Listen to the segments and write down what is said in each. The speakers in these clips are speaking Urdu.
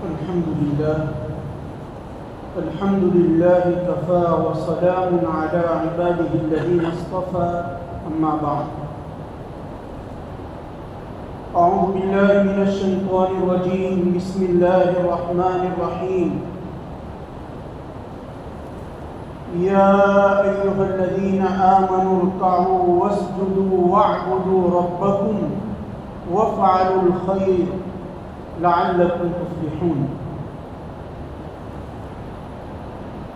الحمد لله كفى وسلام على عباده الذين اصطفى أما بعد أعوذ بالله من الشيطان الرجيم بسم الله الرحمن الرحيم يا أيها الذين آمنوا اركعوا واسجدوا واعبدوا ربكم وافعلوا الخير لعلكم تفلحون.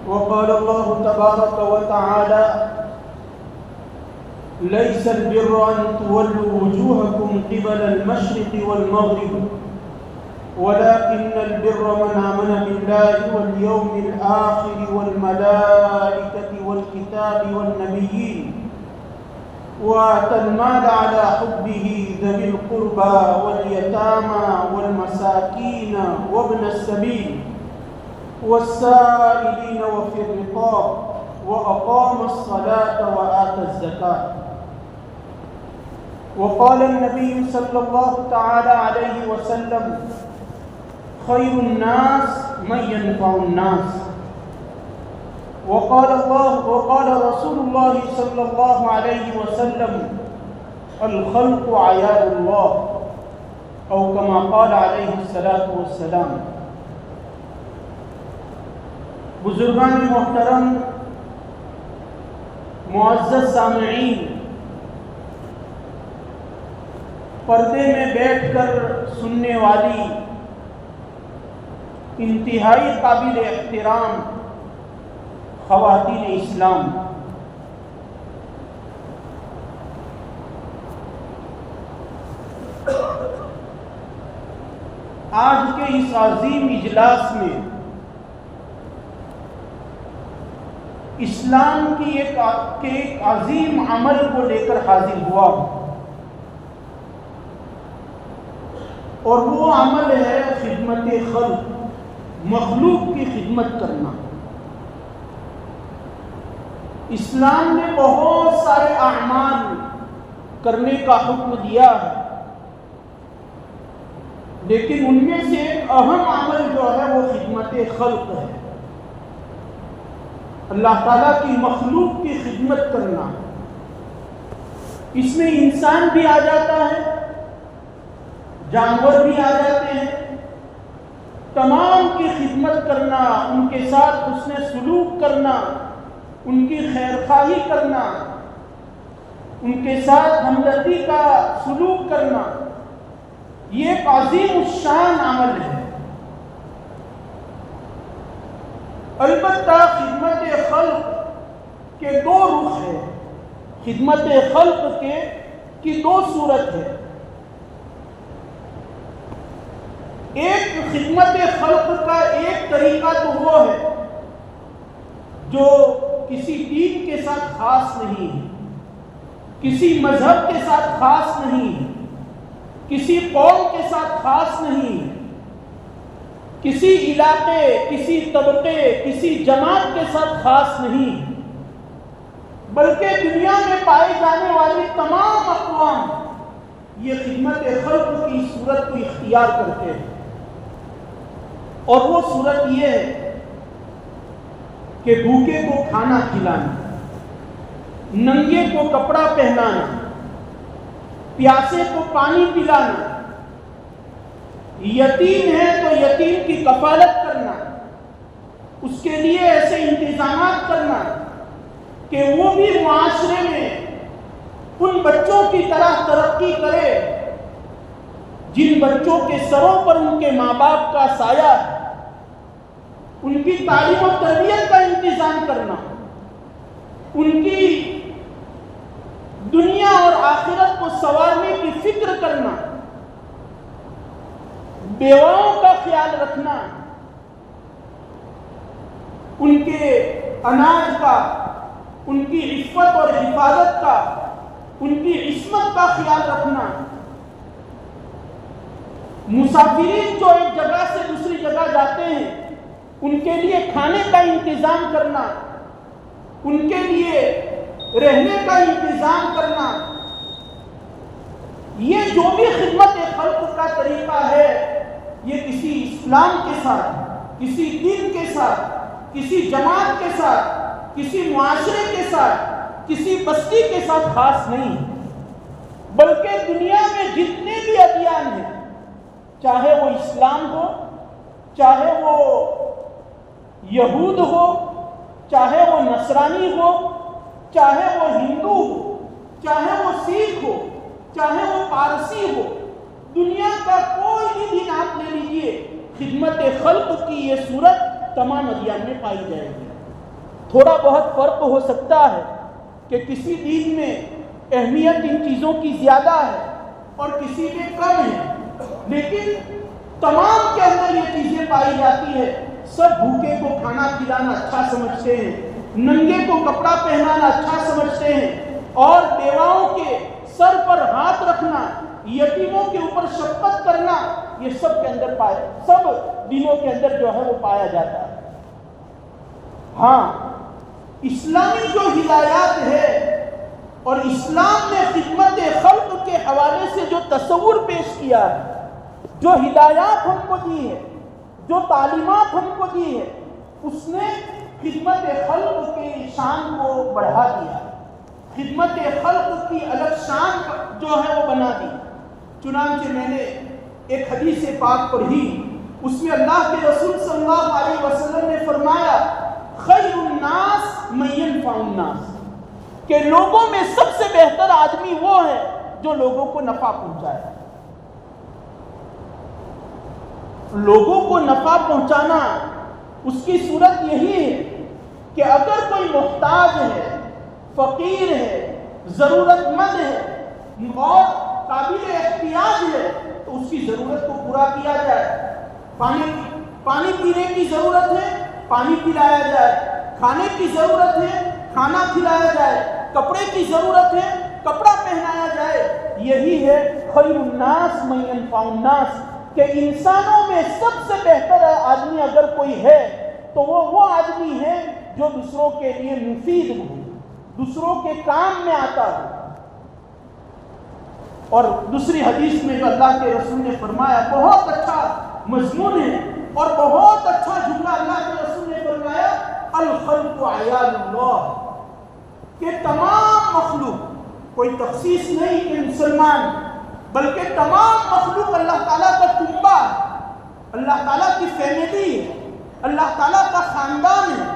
وقال الله تبارك وتعالى ليس البر أن تولوا وجوهكم قبل المشرق والمغرب ولكن البر من آمن بالله واليوم الآخر والملائكة والكتاب والنبيين وآتى المال على حبه ذوي القربى واليتامى والمساكين وابن السبيل والسائلين وفي الرقاب وأقام الصلاة وآتى الزكاة. وقال النبي صلى الله تعالى عليه وسلم خير الناس من ينفع الناس. وقال رسول الله صلى الله عليه وسلم الخلق عيال الله أو كما قال عليه الصلاة والسلام. بزرگان محترم، معزز سامعین، پردے میں بیٹھ کر سننے والی انتہائی قابل احترام خواتین اسلام، آج کے اس عظیم اجلاس میں اسلام کی ایک عظیم عمل کو لے کر حاضر ہوا اور وہ عمل ہے خدمت خلق، مخلوق کی خدمت کرنا. اسلام نے بہت سارے اعمال کرنے کا حکم دیا ہے، لیکن ان میں سے ایک اہم عمل جو ہے وہ خدمت خلق ہے. اللہ تعالیٰ کی مخلوق کی خدمت کرنا، اس میں انسان بھی آ جاتا ہے، جانور بھی آ جاتے ہیں. تمام کی خدمت کرنا، ان کے ساتھ حسن سلوک کرنا، ان کی خیرخواہی کرنا، ان کے ساتھ ہمدردی کا سلوک کرنا، یہ ایک عظیم الشان عمل ہے. البتہ خدمت خلق کے دو رخ ہیں، خدمت خلق کی دو صورت ہے. ایک خدمت خلق کا ایک طریقہ تو وہ ہے جو کسی دین کے ساتھ خاص نہیں ہے، کسی مذہب کے ساتھ خاص نہیں ہے، کسی قوم کے ساتھ خاص نہیں ہے، کسی علاقے، کسی طبقے، کسی جماعت کے ساتھ خاص نہیں، بلکہ دنیا میں پائے جانے والی تمام اقوام یہ خدمت خلق کی صورت کو اختیار کرتے ہیں. اور وہ صورت یہ ہے کہ بھوکے کو کھانا کھلانا، ننگے کو کپڑا پہنانا، پیاسے کو پانی پلانا، یتیم ہے تو یتیم کی کفالت کرنا، اس کے لیے ایسے انتظامات کرنا کہ وہ بھی معاشرے میں ان بچوں کی طرح ترقی کرے جن بچوں کے سروں پر ان کے ماں باپ کا سایہ ہے. ان کی تعلیم و تربیت کا انتظام کرنا، ان کی دنیا اور آخرت کو سنوارنے کی فکر کرنا، بیواؤں کا خیال رکھنا، ان کے اناج کا، ان کی عفت اور حفاظت کا، ان کی عصمت کا خیال رکھنا، مسافرین جو ایک جگہ سے دوسری جگہ جاتے ہیں ان کے لیے کھانے کا انتظام کرنا، ان کے لیے رہنے کا انتظام کرنا، یہ جو بھی خدمت خلق کا طریقہ ہے یہ کسی اسلام کے ساتھ، کسی دین کے ساتھ، کسی جماعت کے ساتھ، کسی معاشرے کے ساتھ، کسی بستی کے ساتھ خاص نہیں ہے، بلکہ دنیا میں جتنے بھی ادیان ہیں، چاہے وہ اسلام ہو، چاہے وہ یہود ہو، چاہے وہ نصرانی ہو، چاہے وہ ہندو ہو، چاہے وہ سکھ ہو، چاہے وہ پارسی ہو، دنیا کا کوئی بھی دین آپ لے لیجئے، خدمت خلق کی یہ صورت تمام ادیان میں پائی جائے گی۔ تھوڑا بہت فرق ہو سکتا ہے کہ کسی دین میں اہمیت ان چیزوں کی زیادہ ہے اور کسی میں کم ہے، لیکن تمام کے اندر یہ چیزیں پائی جاتی ہے۔ سب بھوکے کو کھانا کھلانا اچھا سمجھتے ہیں، ننگے کو کپڑا پہنانا اچھا سمجھتے ہیں، اور بیواؤں کے سر پر ہاتھ رکھنا، یتیموں کے اوپر شفقت کرنا، یہ سب کے اندر سب دینوں کے اندر جو ہے وہ پایا جاتا ہے۔ ہاں، اسلامی جو ہدایات ہے اور اسلام نے خدمت خلق کے حوالے سے جو تصور پیش کیا ہے، جو ہدایات ہم کو دی ہے، جو تعلیمات ہم کو دی ہے، اس نے خدمت خلق کی شان کو بڑھا دیا، خدمت خلق کی الگ شان جو ہے وہ بنا دی۔ چنانچہ میں نے ایک حدیث پاک پڑھی، اس میں اللہ کے رسول صلی اللہ علیہ وسلم نے فرمایا، خیر الناس من ينفع الناس، کہ لوگوں میں سب سے بہتر آدمی وہ ہے جو لوگوں کو نفع پہنچائے۔ لوگوں کو نفع پہنچانا اس کی صورت یہی ہے کہ اگر کوئی محتاج ہے، فقیر ہے، ضرورت مند ہے اور قابل احتیاج ہے تو اس کی ضرورت کو پورا کیا جائے۔ پانی پینے کی ضرورت ہے، پانی پلایا جائے، کھانے کی ضرورت ہے، کھانا کھلایا جائے، کپڑے کی ضرورت ہے، کپڑا پہنایا جائے۔ یہی ہے خیر الناس من ينفع الناس، کہ انسانوں میں سب سے بہتر آدمی اگر کوئی ہے تو وہ آدمی ہے جو دوسروں کے لیے مفید ہو، دوسروں کے کام میں آتا ہو۔ اور دوسری حدیث میں جو اللہ کے رسول نے فرمایا، بہت اچھا مضمون ہے اور بہت اچھا جملہ اللہ کے رسول نے فرمایا، الخلق عیال اللہ، کہ تمام مخلوق، کوئی تخصیص نہیں کہ مسلمان، بلکہ تمام مخلوق اللہ تعالیٰ کا کنبہ ہے، اللہ تعالیٰ کی فیملی ہے، اللہ تعالیٰ کا خاندان ہے۔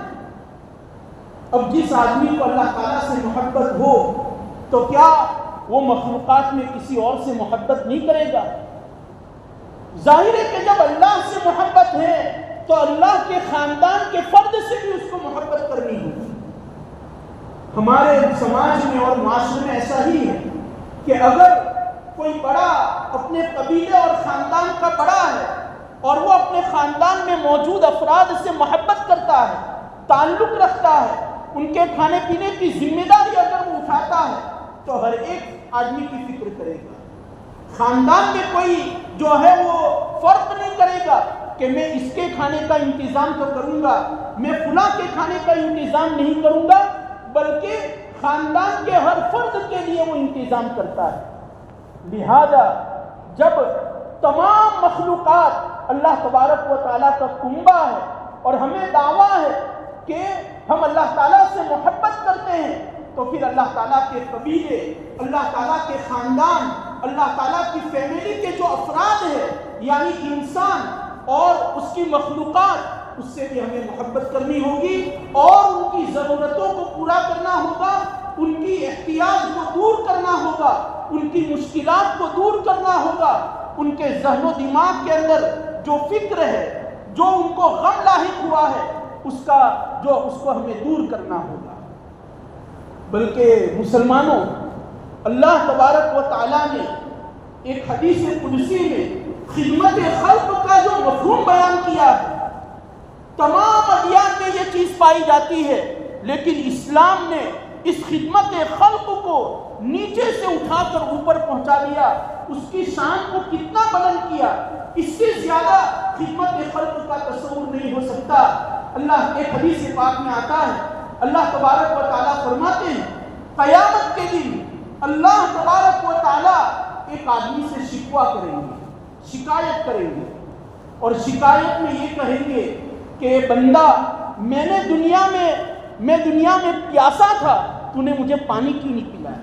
اب جس آدمی کو اللہ تعالیٰ سے محبت ہو تو کیا وہ مخلوقات میں کسی اور سے محبت نہیں کرے گا؟ ظاہر ہے کہ جب اللہ سے محبت ہے تو اللہ کے خاندان کے فرد سے بھی اس کو محبت کرنی ہوگی۔ ہمارے سماج میں اور معاشرے میں ایسا ہی ہے کہ اگر کوئی بڑا اپنے قبیلے اور خاندان کا بڑا ہے اور وہ اپنے خاندان میں موجود افراد سے محبت کرتا ہے، تعلق رکھتا ہے، ان کے کھانے پینے کی ذمہ داری اگر وہ اٹھاتا ہے تو ہر ایک آدمی کی فکر کرے گا۔ خاندان میں کوئی جو ہے وہ فرق نہیں کرے گا کہ میں اس کے کھانے کا انتظام تو کروں گا، میں فلاں کے کھانے کا انتظام نہیں کروں گا، بلکہ خاندان کے ہر فرد کے لیے وہ انتظام کرتا ہے۔ لہذا جب تمام مخلوقات اللہ تبارک و تعالیٰ کا کنبہ ہے اور ہمیں دعویٰ ہے کہ ہم اللہ تعالیٰ سے محبت کرتے ہیں، تو پھر اللہ تعالیٰ کے قبیلے، اللہ تعالیٰ کے خاندان، اللہ تعالیٰ کی فیملی کے جو افراد ہیں، یعنی انسان اور اس کی مخلوقات، اس سے بھی ہمیں محبت کرنی ہوگی اور ان کی ضرورتوں کو پورا کرنا ہوگا، ان کی احتیاج کو دور کرنا ہوگا، ان کی مشکلات کو دور کرنا ہوگا، ان کے ذہن و دماغ کے اندر جو فکر ہے، جو ان کو غم لاحق ہوا ہے، اس کو ہمیں دور کرنا ہوگا۔ بلکہ مسلمانوں، اللہ تبارک و تعالیٰ نے ایک حدیث قدسی میں خدمت خلق کا جو مفہوم بیان کیا ہے، تمام ادیان میں یہ چیز پائی جاتی ہے، لیکن اسلام نے اس خدمت خلق کو نیچے سے اٹھا کر اوپر پہنچا دیا، اس کی شان کو کتنا بلند کیا، اس سے زیادہ خدمت خلق کا تصور نہیں ہو سکتا۔ اللہ ایک حدیث پاک میں آتا ہے، اللہ تبارک و تعالیٰ فرماتے ہیں قیامت کے دن اللہ تبارک و تعالیٰ ایک آدمی سے شکوہ کریں گے، شکایت کریں گے، اور شکایت میں یہ کہیں گے کہ بندہ میں دنیا میں پیاسا تھا، تو نے مجھے پانی کیوں نہیں پلایا؟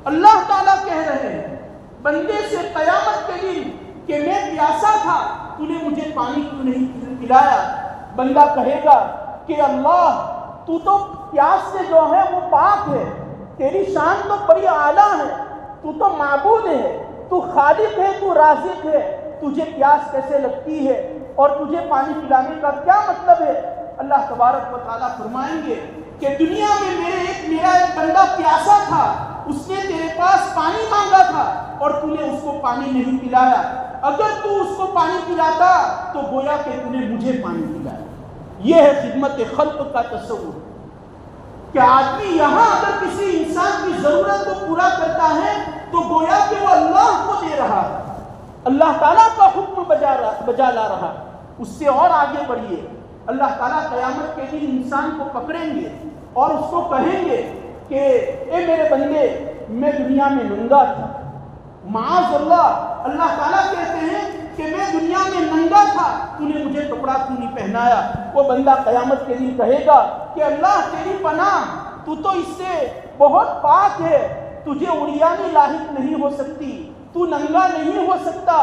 اللہ تعالیٰ کہہ رہے ہیں بندے سے قیامت کے دن کہ میں پیاسا تھا، تو نے مجھے پانی کیوں نہیں پلایا؟ بندہ کہے گا کہ اللہ تو پیاس سے جو ہے وہ پاک ہے، تیری شان تو بڑی اعلیٰ ہے، تو معبود ہے، تو خالق ہے، تو رازق ہے، تجھے پیاس کیسے لگتی ہے اور تجھے پانی پلانے کا کیا مطلب ہے؟ اللہ تبارک و تعالیٰ فرمائیں گے کہ دنیا میں میرا ایک بندہ پیاسا تھا، اس نے تیرے پاس پانی مانگا تھا اور تو نے اس کو پانی نہیں پلایا۔ اگر تو اس کو پانی پلاتا تو گویا کہ تو نے مجھے پانی پلایا۔ یہ ہے خدمت خلق کا تصور کہ آدمی یہاں اگر کسی انسان کی ضرورت کو پورا کرتا ہے تو گویا کہ وہ اللہ کو دے رہا ہے، اللہ تعالیٰ کا حکم بجا لا رہا۔ اس سے اور آگے بڑھیے، اللہ تعالیٰ قیامت کے دن انسان کو پکڑیں گے اور اس کو کہیں گے کہ اے میرے بندے میں دنیا میں ننگا تھا، معاذ اللہ تعالیٰ کہتے ہیں کہ میں دنیا میں ننگا تھا، تو نے مجھے کپڑا کیوں نہیں پہنایا؟ وہ بندہ قیامت کے دن کہے گا کہ اللہ تیری پناہ، تو اس سے بہت پاک ہے، تجھے عریانی لاحق نہیں ہو سکتی، تو ننگا نہیں ہو سکتا،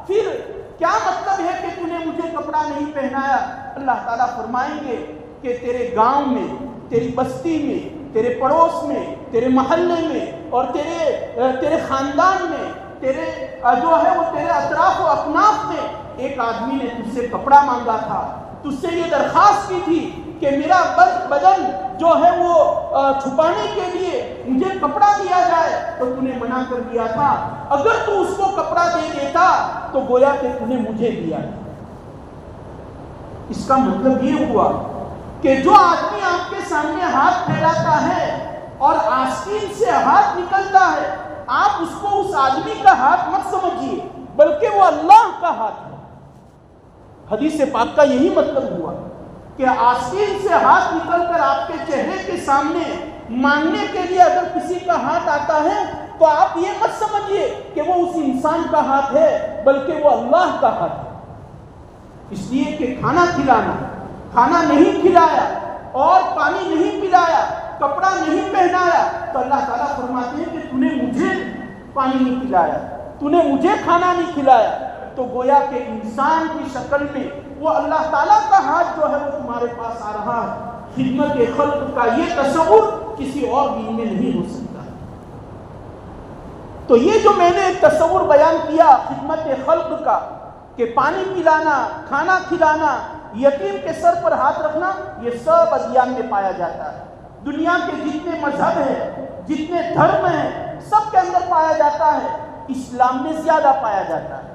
پھر کیا مطلب ہے کہ تو نے مجھے کپڑا نہیں پہنایا؟ اللہ تعالیٰ فرمائیں گے کہ تیرے گاؤں میں، تیری بستی میں، تیرے پڑوس میں، تیرے محلے میں اور تیرے خاندان میں، تیرے جو ہے وہ تیرے اطراف و اکناف میں ایک آدمی نے تجھ سے کپڑا مانگا تھا، تجھ سے یہ درخواست کی تھی کہ میرا بدن جو ہے وہ چھپانے کے لیے مجھے کپڑا دیا جائے، تو تو نے منع کر دیا تھا۔ اگر تو اس کو کپڑا دے دیتا تو گویا کہ تو نے مجھے دیا۔ اس کا مطلب یہ ہوا کہ جو آدمی آپ کے سامنے ہاتھ پھیلاتا ہے اور آستین سے ہاتھ نکلتا ہے، آپ اس کو اس آدمی کا ہاتھ مت سمجھیے، بلکہ وہ اللہ کا ہاتھ ہے۔ حدیث پاک کا یہی مطلب ہوا کہ آستین سے ہاتھ نکل کر آپ کے چہرے کے سامنے مانگنے کے لیے اگر کسی کا ہاتھ آتا ہے تو آپ یہ مت سمجھیے کہ وہ اس انسان کا ہاتھ ہے، بلکہ وہ اللہ کا ہاتھ ہے۔ اس لیے کہ کھانا نہیں کھلایا اور پانی نہیں پلایا، کپڑا نہیں پہنایا، تو اللہ تعالیٰ فرماتے ہیں کہ تو نے مجھے پانی نہیں پلایا، تو نے مجھے کھانا نہیں کھلایا، تو گویا کہ انسان کی شکل میں وہ اللہ تعالیٰ کا ہاتھ جو ہے وہ تمہارے پاس آ رہا ہے۔ خدمت خلق کا یہ تصور کسی اور دین میں نہیں ہو سکتا۔ تو یہ جو میں نے ایک تصور بیان کیا خدمت خلق کا کہ پانی پلانا، کھانا کھلانا، یتیم کے سر پر ہاتھ رکھنا، یہ سب ادیان میں پایا جاتا ہے۔ دنیا کے جتنے مذہب ہیں، جتنے دھرم ہیں، سب کے اندر پایا جاتا ہے، اسلام میں زیادہ پایا جاتا ہے۔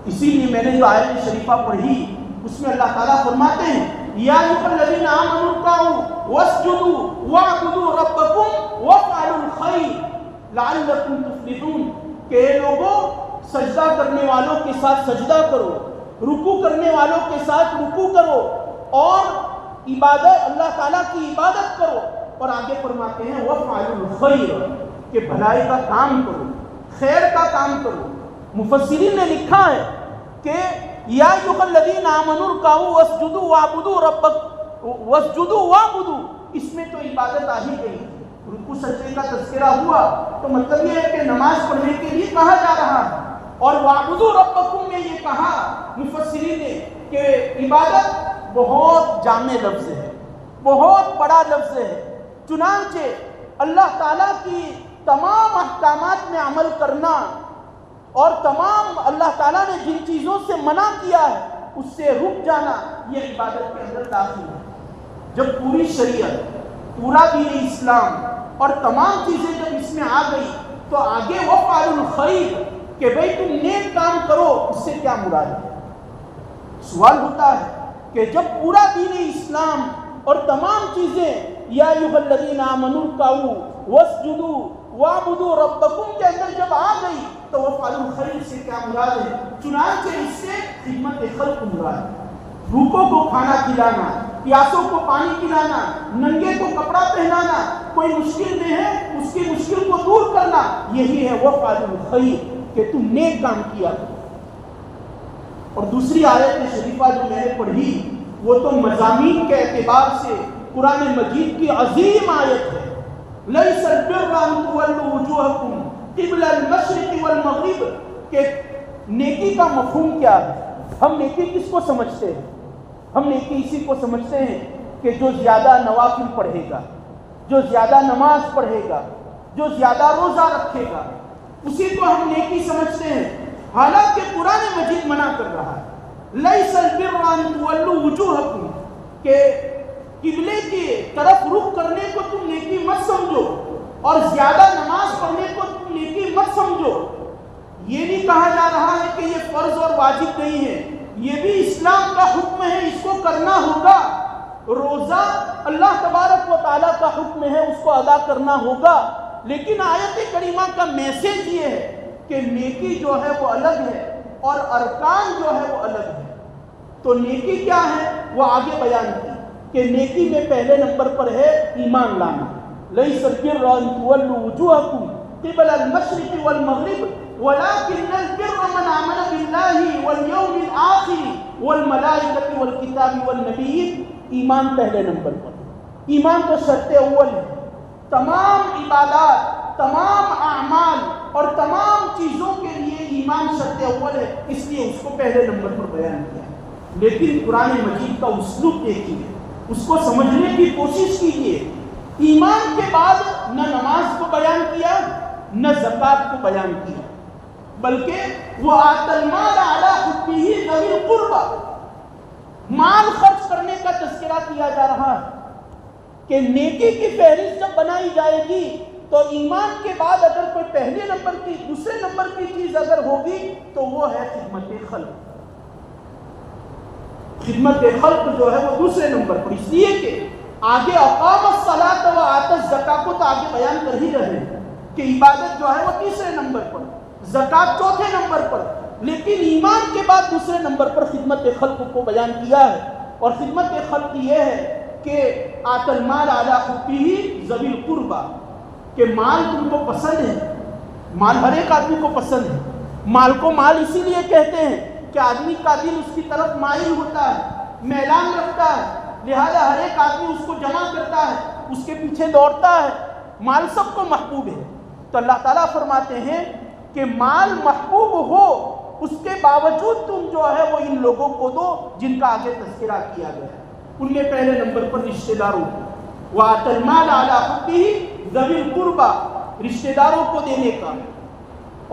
اسی لیے میں نے جو آیت شریفہ پڑھی اس میں اللہ تعالیٰ فرماتے ہیں یا ایھا الذین آمنوا ارکعوا واسجدوا واعبدوا ربکم وافعلوا الخیر لعلکم تفلحون، کہ اے لوگوں سجدہ کرنے والوں کے ساتھ سجدہ کرو، رکوع کرنے والوں کے ساتھ رکوع کرو اور عبادت اللہ تعالیٰ کی عبادت کرو، اور آگے فرماتے ہیں وافعلوا الخیر، کہ بھلائی کا کام کرو، خیر کا کام کرو۔ مفسرین نے لکھا ہے کہ یا ایھا الذین آمنوا ارکعوا واسجدوا واعبدوا واسجدوا واعبدوا، اس میں تو عبادت آ ہی گئی، رکوع سجدے کا تذکرہ ہوا، تو مطلب یہ ہے کہ نماز پڑھنے کے لیے کہا جا رہا ہے، اور واعبدوا ربکم میں یہ کہا مفسرین نے کہ عبادت بہت جامع لفظ ہے، بہت بڑا لفظ ہے، چنانچہ اللہ تعالیٰ کی تمام احکامات میں عمل کرنا اور تمام اللہ تعالیٰ نے جن چیزوں سے منع کیا ہے اس سے رک جانا، یہ عبادت کے اندر داخل ہے۔ جب پوری شریعت، پورا دین اسلام اور تمام چیزیں جب اس میں آ گئی تو آگے وافعلوا الخیر، کہ بھئی تم نیک کام کرو، اس سے کیا مراد ہے؟ سوال ہوتا ہے کہ جب پورا دین اسلام اور تمام چیزیں یا ایھا الذین آمنوا ارکعوا واسجدوا واعبدوا ربکم کے اندر جب آ گئی تو وافعلوا الخیر سے کیا مراد ہے؟ چنانچہ اس سے خدمت خلق مراد ہے۔ بھوکوں کو کھانا کھلانا، پیاسوں کو پانی پلانا، ننگے کو کپڑا پہنانا، کوئی مشکل میں ہے اس کی مشکل کو دور کرنا، یہی ہے وافعلوا الخیر، کہ تم نیک کام کیا۔ اور دوسری آیت شریفہ جو میں نے پڑھی وہ تو مضامین کے اعتبار سے قرآن مجید کی عظیم آیت ہے. لیس البر ان تولوا وجوہکم قبل المشرق والمغرب، کہ نیکی کا مفہوم کیا ہے. ہم نیکی کس کو سمجھتے ہیں؟ ہم نیکی اسی کو سمجھتے ہیں کہ جو زیادہ نوافل پڑھے گا، جو زیادہ نماز پڑھے گا، جو زیادہ روزہ رکھے گا، اسی کو ہم نیکی سمجھتے ہیں. حالانکہ قرآن مجید منع کر رہا ہے لیس البر ان تولوا وجوہکم، کہ قبلے کی طرف رخ کرنے کو تم نیکی مت سمجھو اور زیادہ نماز پڑھنے کو تم نیکی مت سمجھو. یہ نہیں کہا جا رہا ہے کہ یہ فرض اور واجب نہیں ہے، یہ بھی اسلام کا حکم ہے، اس کو کرنا ہوگا. روزہ اللہ تبارک و تعالیٰ کا حکم ہے، اس کو ادا کرنا ہوگا. لیکن آیت کریمہ کا میسج یہ ہے کہ نیکی جو ہے وہ الگ ہے اور ارکان جو ہے وہ الگ ہے. تو نیکی کیا ہے وہ آگے بیان کی کہ نیکی میں پہلے نمبر پر ہے ایمان لانا. لیس البر ان تولوا وجوہکم قبل المشرق والمغرب ولكن البر من آمن بالله واليوم الآخر والملائکۃ والکتاب والنبیین. ایمان پہلے نمبر پر. ایمان تو شرط اول ہے. تمام عبادات، تمام اعمال اور تمام چیزوں کے لیے ایمان شرط اول ہے، اس لیے اس کو پہلے نمبر پر بیان کیا. لیکن قرآن مجید کا اسلوب دیکھیے، اس کو سمجھنے کی کوشش کیجیے. ایمان کے بعد نہ نماز کو بیان کیا نہ زکوٰۃ کو بیان کیا، بلکہ وہ آتى المال علی حبہ ذوی القربى، مال خرچ کرنے کا تذکرہ کیا جا رہا ہے کہ نیکی کی فہرست جب بنائی جائے گی تو ایمان کے بعد اگر کوئی پہلے نمبر کی، دوسرے نمبر کی چیز اگر ہوگی تو وہ ہے خدمت خلق. خدمت خلق جو ہے وہ دوسرے نمبر پر، اس لیے کہ آگے اقام الصلاۃ و آتی الزکوٰۃ کو تو آگے بیان کر ہی رہے ہیں کہ عبادت جو ہے وہ تیسرے نمبر پر، زکوٰۃ چوتھے نمبر پر، لیکن ایمان کے بعد دوسرے نمبر پر خدمت خلق کو بیان کیا ہے. اور خدمت خلق یہ ہے کہ آتى المال علی حبہ ذوی القربى، کہ مال تم کو پسند ہے. مال ہر ایک آدمی کو پسند ہے. مال کو مال اسی لیے کہتے ہیں کہ آدمی کا دل اس کی طرف مائل ہوتا ہے، میلان رکھتا ہے، لہذا ہر ایک آدمی اس کو جمع کرتا ہے، اس کے پیچھے دوڑتا ہے. مال سب کو محبوب ہے. تو اللہ تعالیٰ فرماتے ہیں کہ مال محبوب ہو، اس کے باوجود تم جو ہے وہ ان لوگوں کو دو جن کا آگے تذکرہ کیا گیا ہے. ان میں پہلے نمبر پر رشتہ داروں کو، وَآتَى الْمَالَ عَلَىٰ حُبِّهِ ذَوِي الْقُرْبَىٰ، رشتہ داروں کو دینے کا.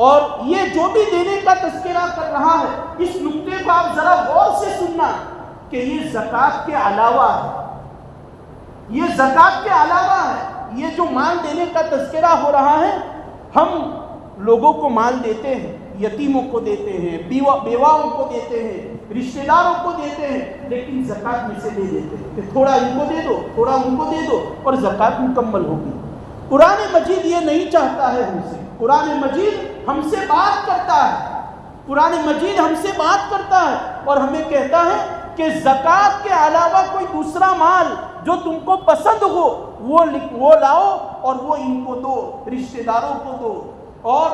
اور یہ جو بھی دینے کا تذکرہ کر رہا ہے، اس نکتے کو آپ ذرا غور سے سننا کہ یہ زکوٰۃ کے علاوہ ہے. یہ زکوٰۃ کے علاوہ ہے. یہ جو مال دینے کا تذکرہ ہو رہا ہے، ہم لوگوں کو مال دیتے ہیں، یتیموں کو دیتے ہیں، بیواؤں کو دیتے ہیں، رشتہ داروں کو دیتے ہیں، لیکن زکوٰۃ میں سے دے دیتے ہیں کہ تھوڑا ان کو دے دو، تھوڑا ان کو دے دو اور زکوٰۃ مکمل ہوگی. قرآن مجید یہ نہیں چاہتا ہے ہم سے. قرآن مجید ہم سے بات کرتا ہے. قرآن مجید ہم سے بات کرتا ہے اور ہمیں کہتا ہے کہ زکوٰۃ کے علاوہ کوئی دوسرا مال جو تم کو پسند ہو وہ لاؤ اور وہ ان کو دو، رشتہ داروں کو دو اور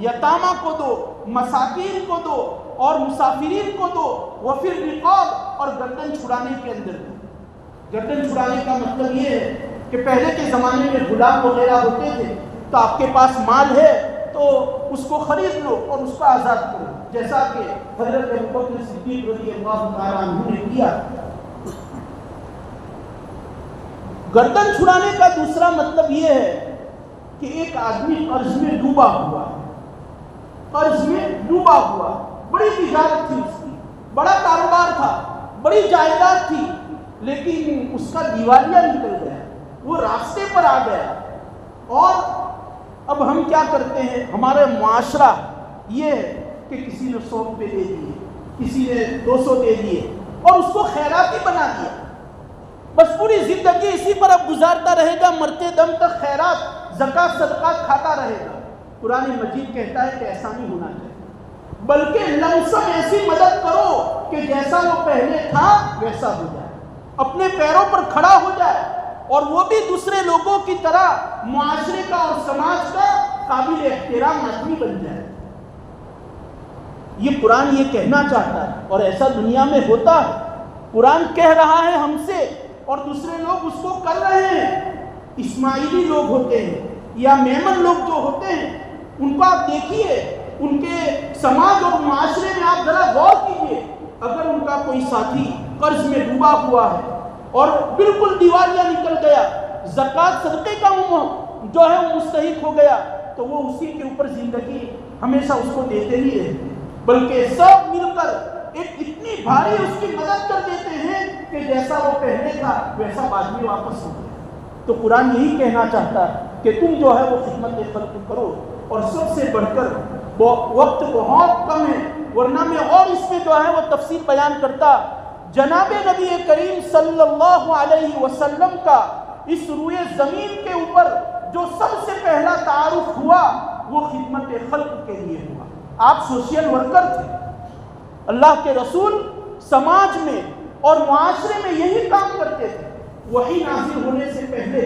یتامہ کو دو، مساکین کو دو اور مسافرین کو دو. وفی الرقاب، اور گردن چھڑانے کے اندر دو. گردن چھڑانے کا مطلب یہ ہے کہ پہلے کے زمانے میں غلام وغیرہ ہوتے تھے تو آپ کے پاس مال ہے تو اس کو خرید لو اور اس کو آزاد کرو، جیسا کہ حضرت ابوبکر صدیق رضی اللہ تعالیٰ عنہ نے کیا. گردن چھڑانے کا دوسرا مطلب یہ ہے کہ ایک آدمی قرض میں ڈوبا ہوا ہے. قرض میں ڈوبا ہوا، بڑی تجارت تھی اس کی، بڑا کاروبار تھا، بڑی جائیداد تھی، لیکن اس کا دیوالیہ نکل گیا، وہ راستے پر آ گیا. اور اب ہم کیا کرتے ہیں؟ ہمارے معاشرہ یہ ہے کہ کسی نے 100 روپے دے دیے، کسی نے 200 دے دیے اور اس کو خیراتی بنا دیا. بس پوری زندگی اسی پر اب گزارتا رہے گا، مرتے دم تک خیرات، زکوٰۃ صدقات کھاتا رہے گا. قرآن مجید کہتا ہے کہ ایسا نہیں ہونا چاہیے، بلکہ لمسم ایسی مدد کرو کہ جیسا وہ پہلے تھا ویسا ہو جائے، اپنے پیروں پر کھڑا ہو جائے اور وہ بھی دوسرے لوگوں کی طرح معاشرے کا اور سماج کا قابل احترام آدمی بن جائے. یہ قرآن یہ کہنا چاہتا ہے، اور ایسا دنیا میں ہوتا ہے۔ قرآن کہہ رہا ہے ہم سے اور دوسرے لوگ اس کو کر رہے ہیں۔ اسماعیلی لوگ ہوتے ہیں یا میمن لوگ جو ہوتے ہیں، ان کو آپ دیکھیے، ان کے سماج اور معاشرے میں آپ ذرا غور کیجیے، اگر ان کا کوئی ساتھی قرض میں ڈوبا ہوا ہے اور بالکل دیوالیہ نکل گیا، زکوٰۃ صدقے کا جو ہے وہ مستحق ہو گیا، تو وہ اسی کے اوپر زندگی ہمیشہ اس کو دیتے ہی رہے، بلکہ سب مل کر ایک اتنی بھاری اس کی مدد کر دیتے ہیں کہ جیسا وہ پہلے تھا ویسا بعد میں واپس ہو گیا۔ تو قرآن یہی کہنا چاہتا ہے کہ تم جو ہے وہ خدمت خلق کرو، اور سب سے بڑھ کر وقت بہت کم ہے ورنہ میں اور اس میں جو ہے وہ تفصیل بیان کرتا۔ جناب نبی کریم صلی اللہ علیہ وسلم کا اس روئے زمین کے اوپر جو سب سے پہلا تعارف ہوا وہ خدمت خلق کے لیے ہوا۔ آپ سوشل ورکر تھے، اللہ کے رسول سماج میں اور معاشرے میں یہی کام کرتے تھے۔ وحی نازل ہونے سے پہلے،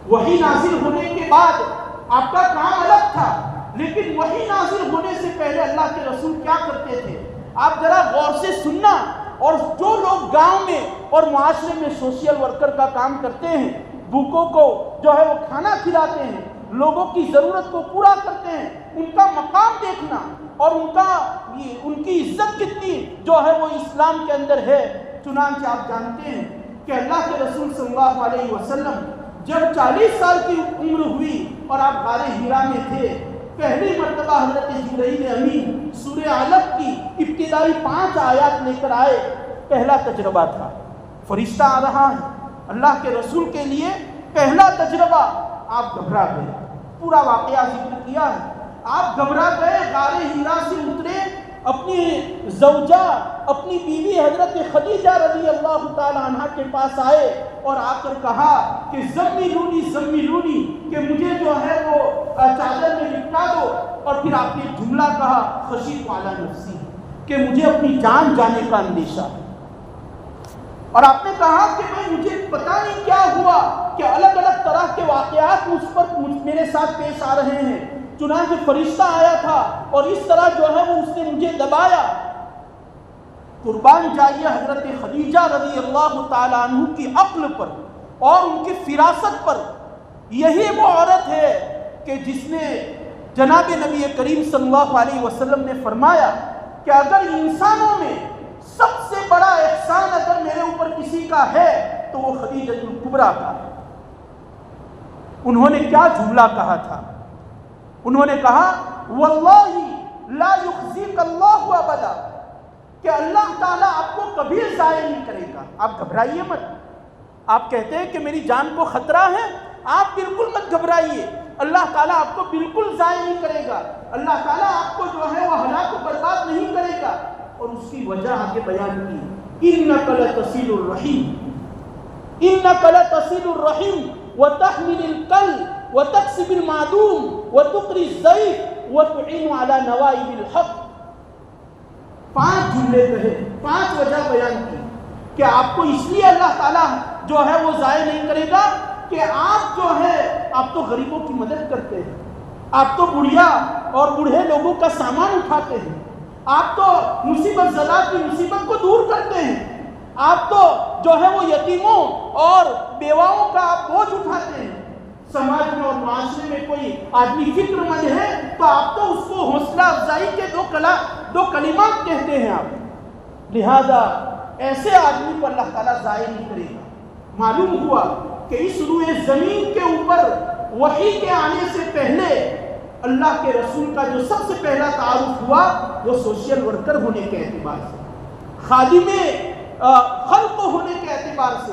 وحی نازل ہونے کے بعد آپ کا کام الگ تھا، لیکن وحی نازل ہونے سے پہلے اللہ کے رسول کیا کرتے تھے آپ ذرا غور سے سننا۔ اور جو لوگ گاؤں میں اور معاشرے میں سوشل ورکر کا کام کرتے ہیں، بھوکوں کو جو ہے وہ کھانا کھلاتے ہیں، لوگوں کی ضرورت کو پورا کرتے ہیں، ان کا مقام دیکھنا اور ان کی عزت کتنی جو ہے وہ اسلام کے اندر ہے۔ چنانچہ آپ جانتے ہیں کہ اللہ کے رسول صلی اللہ علیہ وسلم جب 40 سال کی عمر ہوئی اور آپ غار حرا میں تھے، پہلی مرتبہ حضرت جبرائیل امین سورہ علق کی ابتدائی 5 آیات لے کر آئے۔ پہلا تجربہ تھا، فرشتہ آ رہا ہے، اللہ کے رسول کے لیے پہلا تجربہ، آپ گھبرا گئے۔ پورا واقعہ ذکر کیا ہے، آپ گھبرا گئے، غار حرا سے اترے، اپنی زوجہ اپنی بیوی حضرت خدیجہ رضی اللہ تعالی عنہ کے پاس آئے اور آ کر کہا کہ زمیلونی زمیلونی، کہ مجھے جو ہے وہ چادر میں لپٹا دو، اور پھر آپ نے جملہ کہا خشیت علی نفسی، کہ مجھے اپنی جان جانے کا اندیشہ ہے۔ اور آپ نے کہا کہ مجھے پتہ نہیں کیا ہوا کہ الگ الگ طرح کے واقعات میرے ساتھ پیش آ رہے ہیں، چنانچہ فرشتہ آیا تھا اور اس طرح جو ہے وہ اس نے مجھے دبایا۔ قربان جائیے حضرت خدیجہ رضی اللہ تعالی عنہ کی عقل پر اور ان کی فراست پر، یہی وہ عورت ہے کہ جس نے جناب نبی کریم صلی اللہ علیہ وسلم نے فرمایا کہ اگر انسانوں میں سب سے بڑا احسان اگر میرے اوپر کسی کا ہے تو وہ خدیجہ الکبریٰ کا ہے۔ انہوں نے کیا جملہ کہا تھا؟ انہوں نے کہا واللہ لا یخزیک اللہ ابدا، کہ اللہ تعالیٰ آپ کو کبھی ضائع نہیں کرے گا، آپ گھبرائیے مت۔ آپ کہتے ہیں کہ میری جان کو خطرہ ہے، آپ بالکل مت گھبرائیے، اللہ تعالیٰ آپ کو بالکل ضائع نہیں کرے گا، اللہ تعالیٰ آپ کو جو ہے وہ ہلاک و برباد نہیں کرے گا۔ اور اس کی وجہ آگے بیان کی، انک لتصل الرحیم، انک لتصل الرحیم وتحمل الکل وتکسب المعدوم وتقری الضیف وتعین علی نوائب الحق۔ 5 جملے کہے، 5 وجہ بیان کی کہ آپ کو اس لیے اللہ تعالیٰ جو ہے وہ ضائع نہیں کرے گا کہ آپ جو ہے آپ تو غریبوں کی مدد کرتے ہیں، آپ تو بڑھیا اور بوڑھے لوگوں کا سامان اٹھاتے ہیں، آپ تو مصیبت زدہ کی مصیبت کو دور کرتے ہیں، آپ تو جو ہے وہ یتیموں اور بیواؤں کا آپ بوجھ اٹھاتے ہیں۔ سماج میں اور معاشرے میں کوئی آدمی فکر مند ہے تو آپ تو اس کو حوصلہ افزائی کے دو کلمات کہتے ہیں آپ۔ لہذا ایسے آدمی کو اللہ تعالیٰ ضائع نہیں کرے گا۔ معلوم ہوا کہ اس روئے زمین کے اوپر وحی کے آنے سے پہلے اللہ کے رسول کا جو سب سے پہلا تعارف ہوا وہ سوشل ورکر ہونے کے اعتبار سے، خادم خلق ہونے کے اعتبار سے،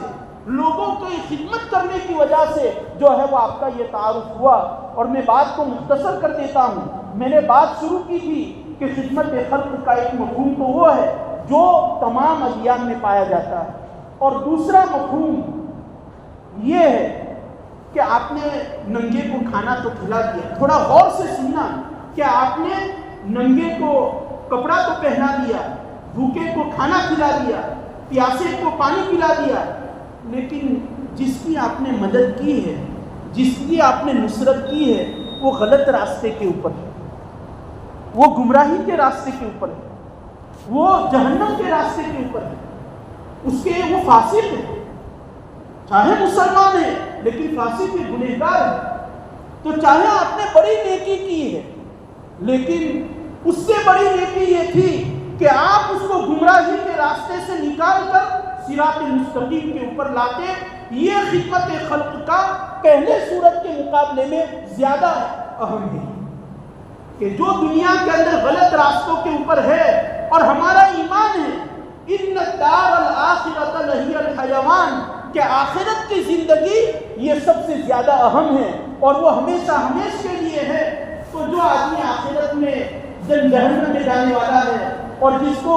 لوگوں کی خدمت کرنے کی وجہ سے جو ہے وہ آپ کا یہ تعارف ہوا۔ اور میں بات کو مختصر کر دیتا ہوں، میں نے بات شروع کی تھی کہ خدمت خلق کا ایک مفہوم تو وہ ہے جو تمام ادیان میں پایا جاتا ہے، اور دوسرا مفہوم یہ ہے کہ آپ نے ننگے کو کھانا تو کھلا دیا۔ تھوڑا غور سے سننا کہ آپ نے ننگے کو کپڑا تو پہنا دیا، بھوکے کو کھانا کھلا دیا، پیاسے کو پانی پلا دیا، لیکن جس کی آپ نے مدد کی ہے، جس کی آپ نے نصرت کی ہے، وہ غلط راستے کے اوپر ہے، وہ گمراہی کے راستے کے اوپر ہے، وہ جہنم کے راستے کے اوپر ہے، اس کے وہ فاسق ہے، چاہے مسلمان ہے لیکن فاسق ہے، گنہگار ہے۔ تو چاہے آپ نے بڑی نیکی کی ہے لیکن اس سے بڑی نیکی یہ تھی کہ آپ اس کو گمراہی کے راستے سے نکال کر صراط مستقیم کے اوپر لاتے۔ یہ خدمت خلق کا پہلے صورت کے مقابلے میں زیادہ اہم ہے کہ جو دنیا کے اندر غلط راستوں کے اوپر ہے اور ہمارا ایمان ہے ان الدار الآخرۃ لہی الحیوان، کہ آخرت کی زندگی یہ سب سے زیادہ اہم ہے اور وہ ہمیشہ ہمیشہ کے لیے ہے۔ تو جو آدمی آخرت میں جہنم میں جانے والا ہے اور جس کو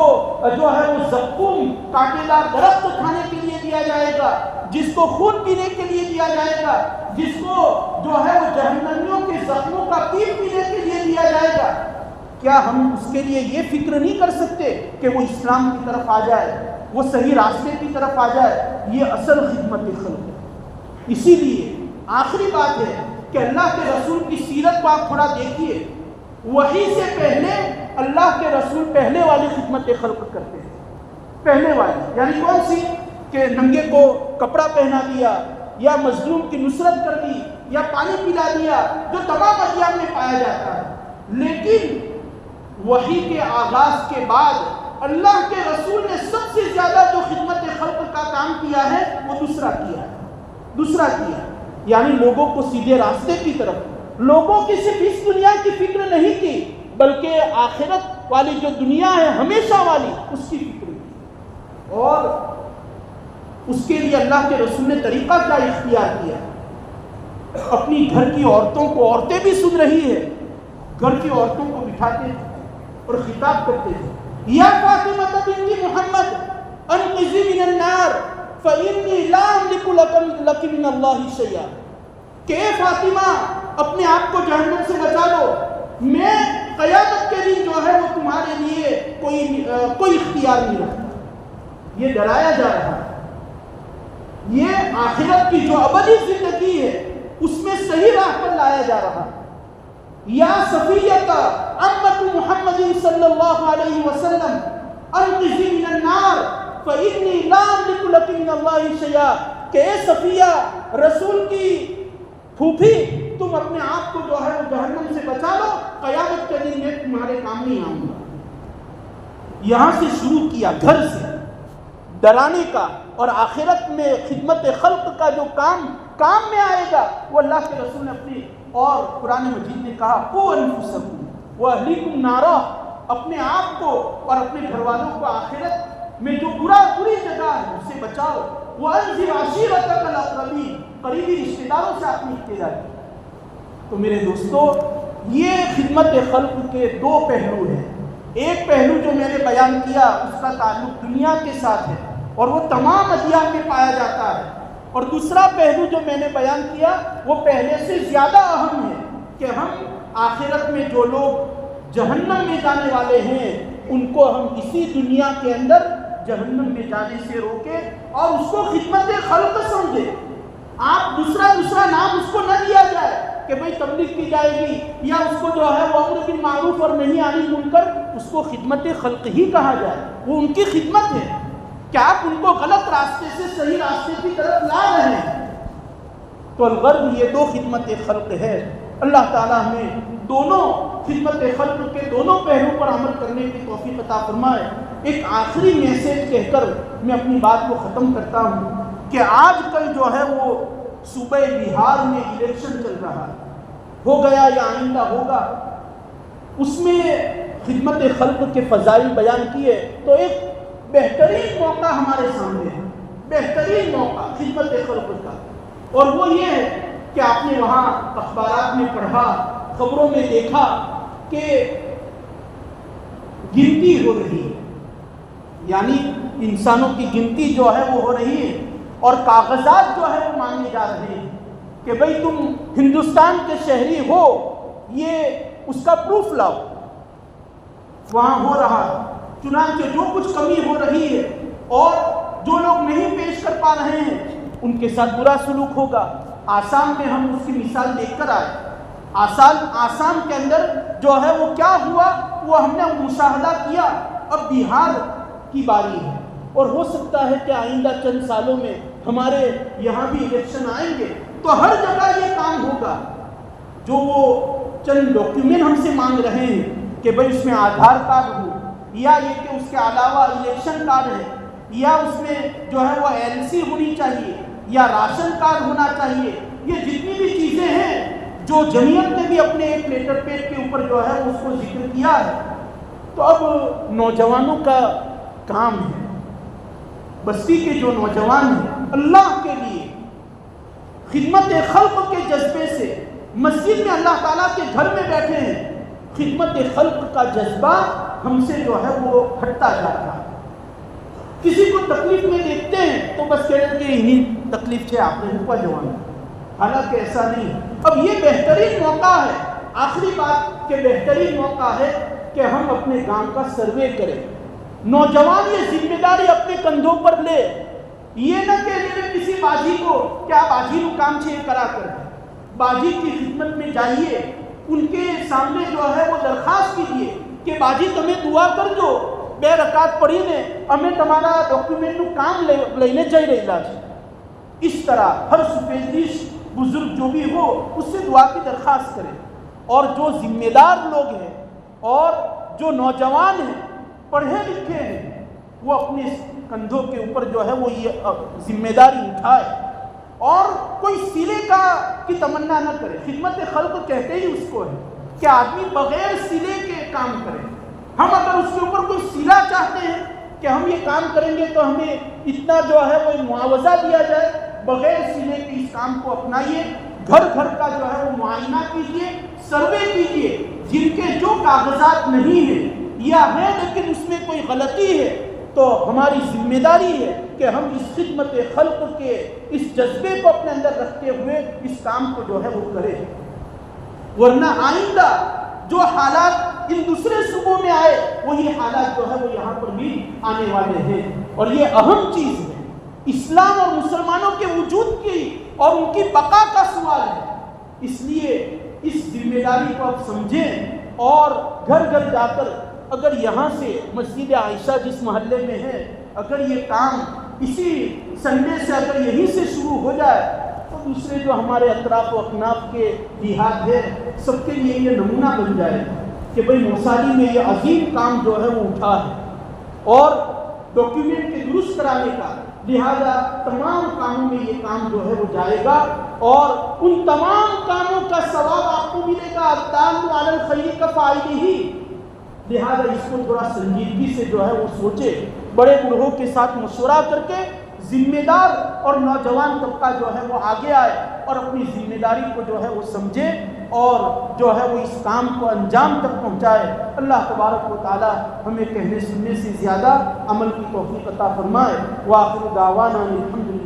جو ہے وہ زقوم کانٹے دار درخت کھانے کے لیے دیا جائے گا، جس کو خون پینے کے لیے دیا جائے گا، جس کو جو ہے وہ جہنمیوں کے زخموں کا پیپ پینے کے لیے دیا جائے گا، کیا ہم اس کے لیے یہ فکر نہیں کر سکتے کہ وہ اسلام کی طرف آ جائے، وہ صحیح راستے کی طرف آ جائے؟ یہ اصل خدمت خلق ہے۔ اسی لیے آخری بات ہے کہ اللہ کے رسول کی سیرت کو آپ تھوڑا دیکھیے، وحی سے پہلے اللہ کے رسول پہلے والی خدمت خلق کرتے ہیں۔ پہلے والی یعنی کون سی؟ کہ ننگے کو کپڑا پہنا دیا، یا مظلوم کی نصرت کر دی، یا پانی پلا دیا، جو تمام ادیان میں پایا جاتا ہے۔ لیکن وحی کے آغاز کے بعد اللہ کے رسول نے سب سے زیادہ جو خدمت خلق کا کام کیا ہے وہ دوسرا کیا، یعنی لوگوں کو سیدھے راستے کی طرف، لوگوں کی صرف اس دنیا کی فکر نہیں کی بلکہ آخرت والی جو دنیا ہے ہمیشہ والی، اس کی فکر کی۔ اور اس کے لیے اللہ کے رسول نے طریقہ کیا اختیار کیا؟ اپنی گھر کی عورتوں کو، عورتیں بھی سن رہی ہے، گھر کی عورتوں کو بٹھاتے تھے اور خطاب کرتے تھے، یا فاطمہ بنت محمد انقذی من النار فإنی لا املک لک من اللہ شیئا، کہ اے فاطمہ اپنے آپ کو جہنم سے بچا لو، میں قیامت کے دن جو ہے وہ تمہارے لیے کوئی اختیار نہیں رکھتا۔ یہ ڈرایا جا رہا ہے، یہ آخرت کی جو ابدی زندگی ہے اس میں صحیح راہ پر لایا جا رہا ہے۔ یا صفیہ امت محمد صلی اللہ علیہ وسلم انقذی من النار فإنی لا املک لک من اللہ شیئا، کہ اے صفیہ رسول کی پھوپھی، تم اپنے آپ کو جو ہے وہ جہنم سے بچا لو، قیامت کے دن میں تمہارے کام نہیں آؤں گا۔ یہاں سے شروع کیا، گھر سے ڈرانے کا، اور آخرت میں خدمت خلق کا جو کام میں آئے گا وہ اللہ کے رسول نے اپنی، اور قرآن مجید نے کہا قوا انفسکم واہلیکم نارا، اپنے آپ کو اور اپنے گھر والوں کو آخرت میں جو بری جگہ ہے اس سے بچاؤ۔ وانذر عشیرتک الاقربین، قریبی رشتہ داروں سے اپنی اقتدار کی۔ تو میرے دوستو، یہ خدمت خلق کے دو پہلو ہیں۔ ایک پہلو جو میں نے بیان کیا اس کا تعلق دنیا کے ساتھ ہے اور وہ تمام ادیان میں پایا جاتا ہے، اور دوسرا پہلو جو میں نے بیان کیا وہ پہلے سے زیادہ اہم ہے کہ ہم آخرت میں جو لوگ جہنم میں جانے والے ہیں ان کو ہم اسی دنیا کے اندر جہنم میں جانے سے روکیں اور اس کو خدمت خلق سمجھیں۔ آپ دوسرا نام اس کو نہ دیا جائے کہ بھئی تبلیغ کی جائے گی، یا اس کو جو ہے وہ امر بالمعروف اور نہی عن المنکر، اس کو خدمت خلق ہی کہا جائے۔ وہ ان کی خدمت ہے کہ آپ ان کو غلط راستے سے صحیح راستے کی طرف لا رہے ہیں۔ تو الغرض یہ دو خدمت خلق ہے۔ اللہ تعالیٰ ہمیں دونوں خدمت خلق کے دونوں پہلو پر عمل کرنے کی توفیق عطا فرمائے۔ ایک آخری میسیج کہہ کر میں اپنی بات کو ختم کرتا ہوں کہ آج کل جو ہے وہ صوبہ بہار میں الیکشن چل رہا ہے، ہو گیا یا آئندہ ہوگا، اس میں خدمت خلق کے فضائل بیان کیے، تو ایک بہترین موقع ہمارے سامنے ہے، بہترین موقع خدمت خلق کا، اور وہ یہ ہے کہ آپ نے وہاں اخبارات میں پڑھا، خبروں میں دیکھا کہ گنتی ہو رہی ہے، یعنی انسانوں کی گنتی جو ہے وہ ہو رہی ہے، اور کاغذات جو ہے وہ مانگے جا رہے ہیں کہ بھئی تم ہندوستان کے شہری ہو، یہ اس کا پروف لاؤ۔ وہاں ہو رہا ہے، چنانچہ جو کچھ کمی ہو رہی ہے اور جو لوگ نہیں پیش کر پا رہے ہیں ان کے ساتھ برا سلوک ہوگا۔ آسام میں ہم اس کی مثال دیکھ کر آئے، آسام کے اندر جو ہے وہ کیا ہوا وہ ہم نے مشاہدہ کیا. اب بہار کی باری ہے اور ہو سکتا ہے کہ آئندہ چند سالوں میں ہمارے یہاں بھی الیکشن آئیں گے تو ہر جگہ یہ کام ہوگا. جو وہ چند ڈاکیومنٹ ہم سے مانگ رہے ہیں کہ بھئی اس میں آدھار کارڈ ہو یا یہ کہ اس کے علاوہ الیکشن کارڈ ہے یا اس میں جو ہے وہ LC ہونی چاہیے یا راشن کارڈ ہونا چاہیے، یہ جتنی بھی چیزیں ہیں جو جمعیت نے بھی اپنے ایک لیٹر پیڈ کے اوپر جو ہے اس کو ذکر کیا ہے. تو اب نوجوانوں کا کام ہے، بستی کے جو نوجوان ہیں اللہ کے لیے خدمت خلق کے جذبے سے مسجد میں اللہ تعالیٰ کے گھر میں بیٹھے ہیں، خدمت خلق کا جذبہ ہم سے جو ہے وہ ہٹتا جا رہا ہے. کسی کو تکلیف میں دیکھتے ہیں تو بس کہتے ہیں کہ انہی تکلیف سے آپ نے ہوا جوان، حالانکہ ایسا نہیں. اب یہ بہترین موقع ہے، آخری بات کہ بہترین موقع ہے کہ ہم اپنے گاؤں کا سروے کریں. نوجوان یہ ذمہ داری اپنے کندھوں پر لے، یہ نہ کہ کسی باجی کو کیا باجی نو کام چھے کرا کر باجی کی خدمت میں جائیے، ان کے سامنے جو ہے وہ درخواست کیجیے کہ باجی تمہیں دعا کر جو بے رکعت پڑھی نے ہمیں تمہارا ڈاکیومنٹ نو کام لینے چاہیے علاج. اس طرح ہر سپیدریش بزرگ جو بھی ہو اس سے دعا کی درخواست کریں. اور جو ذمہ دار لوگ ہیں اور جو نوجوان ہیں پڑھے لکھے ہیں وہ اپنے کندھوں کے اوپر جو ہے وہ یہ ذمہ داری اٹھائے اور کوئی سلے کی تمنا نہ کرے. خدمت خلق کہتے ہی اس کو ہے کہ آدمی بغیر سلے کے کام کرے. ہم اگر اس کے اوپر کوئی سلا چاہتے ہیں کہ ہم یہ کام کریں گے تو ہمیں اتنا جو ہے وہ معاوضہ دیا جائے، بغیر سلے کے اس کام کو اپنائیے. گھر گھر کا جو ہے وہ معائنہ کیجیے، سروے کیجیے. جن کے جو کاغذات نہیں ہیں یا ہیں لیکن اس میں کوئی غلطی ہے تو ہماری ذمہ داری ہے کہ ہم اس خدمت خلق کے اس جذبے کو اپنے اندر رکھتے ہوئے اس کام کو جو ہے وہ کریں. ورنہ آئندہ جو حالات ان دوسرے صوبوں میں آئے وہی حالات جو ہے وہ یہاں پر بھی آنے والے ہیں. اور یہ اہم چیز ہے، اسلام اور مسلمانوں کے وجود کی اور ان کی بقا کا سوال ہے. اس لیے اس ذمہ داری کو آپ سمجھیں اور گھر گھر جا کر اگر یہاں سے مسجد عائشہ جس محلے میں ہے اگر یہ کام اسی سنڈے سے اگر یہیں سے شروع ہو جائے تو دوسرے جو ہمارے اطراف و اکناف کے دیہات ہے سب کے لیے یہ نمونہ بن جائے کہ بھئی موسالی میں یہ عظیم کام جو ہے وہ اٹھا ہے اور ڈاکیومنٹ کے درست کرانے کا. لہذا تمام کاموں میں یہ کام جو ہے وہ جائے گا اور ان تمام کاموں کا ثواب آپ کو ملے گا. الدال علی الخیر کفاعلہ ہی. لہذا اس کو تھوڑا سنجیدگی سے جو ہے وہ سوچے، بڑے بوڑھوں کے ساتھ مشورہ کر کے ذمہ دار اور نوجوان طبقہ جو ہے وہ آگے آئے اور اپنی ذمہ داری کو جو ہے وہ سمجھے اور جو ہے وہ اس کام کو انجام تک پہنچائے. اللہ تبارک و تعالی ہمیں کہنے سننے سے زیادہ عمل کی توفیق عطا فرمائے. وآخر دعوانا الحمدللہ.